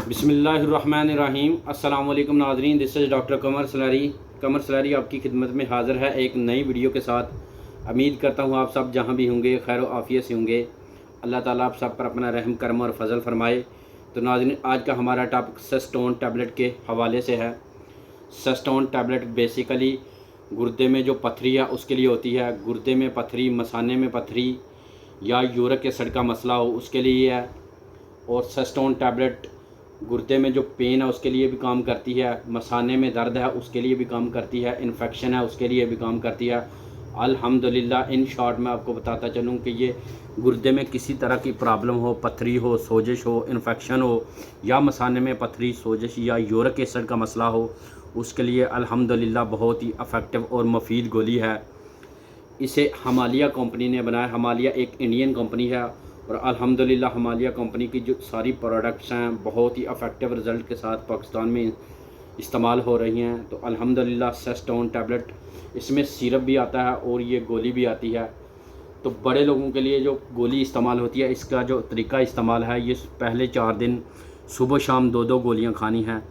बिस्मिल्लाहिर्रहमानिर्रहीम। अस्सलाम वालेकुम नाज़रीन, दिस इज़ डॉक्टर कमर सलारी आपकी खिदमत में हाज़िर है एक नई वीडियो के साथ। उम्मीद करता हूँ आप सब जहाँ भी होंगे खैर आफ़ियत से होंगे। अल्लाह ताला आप सब पर अपना रहम करम और फजल फरमाए। तो नाज़रीन, आज का हमारा टॉपिक सेस्टोन टैबलेट के हवाले से है। सेस्टोन टैबलेट बेसिकली गुर्दे में जो पथरी है उसके लिए होती है। गुर्दे में पथरी, मसाने में पथरी या यूरिक एसिड का मसला हो उसके लिए है। और सेस्टोन टैबलेट गुर्दे में जो पेन है उसके लिए भी काम करती है, मसाने में दर्द है उसके लिए भी काम करती है, इन्फेक्शन है उसके लिए भी काम करती है। अल्हम्दुलिल्लाह इन शॉर्ट मैं आपको बताता चलूँ कि ये गुर्दे में किसी तरह की प्रॉब्लम हो, पथरी हो, सोजिश हो, इन्फेक्शन हो या मसाने में पथरी, सोजिश या यूरिक एसिड का मसला हो, उसके लिए अल्हम्दुलिल्लाह बहुत ही इफ़ेक्टिव और मुफीद गोली है। इसे हमालिया कंपनी ने बनाया। हमालिया एक इंडियन कंपनी है और अल्हम्दुलिल्लाह हमालिया कंपनी की जो सारी प्रोडक्ट्स हैं बहुत ही इफ़ेक्टिव रिज़ल्ट के साथ पाकिस्तान में इस्तेमाल हो रही हैं। तो अल्हम्दुलिल्लाह सेस्टोन टैबलेट, इसमें सिरप भी आता है और ये गोली भी आती है। तो बड़े लोगों के लिए जो गोली इस्तेमाल होती है, इसका जो तरीका इस्तेमाल है, ये पहले 4 दिन सुबह शाम 2-2 गोलियाँ खानी हैं।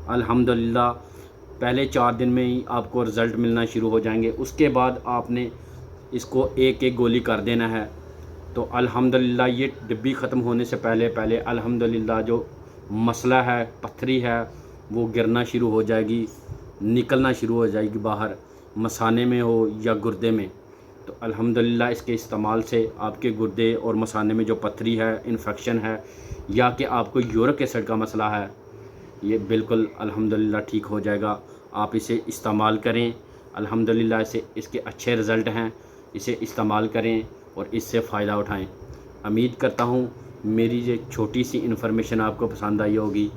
अल्हम्दुलिल्लाह पहले 4 दिन में ही आपको रिज़ल्ट मिलना शुरू हो जाएंगे। उसके बाद आपने इसको एक एक गोली कर देना है। तो अल्हम्दुलिल्लाह ये डिब्बी ख़त्म होने से पहले पहले अल्हम्दुलिल्लाह जो मसला है, पथरी है, वो गिरना शुरू हो जाएगी, निकलना शुरू हो जाएगी बाहर, मसाने में हो या गुर्दे में। तो अल्हम्दुलिल्लाह इसके इस्तेमाल से आपके गुर्दे और मसाने में जो पथरी है, इन्फेक्शन है या कि आपको यूरिक एसिड का मसला है, ये बिल्कुल अल्हम्दुलिल्लाह ठीक हो जाएगा। आप इसे इस्तेमाल करें। अल्हम्दुलिल्लाह इसके अच्छे रिज़ल्ट हैं। इसे इस्तेमाल करें और इससे फ़ायदा उठाएं। उम्मीद करता हूँ मेरी ये छोटी सी इन्फॉर्मेशन आपको पसंद आई होगी।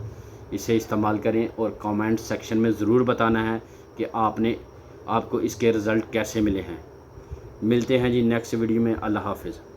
इसे इस्तेमाल करें और कमेंट सेक्शन में ज़रूर बताना है कि आपको इसके रिज़ल्ट कैसे मिले हैं। मिलते हैं जी नेक्स्ट वीडियो में। अल्लाह हाफ़िज़।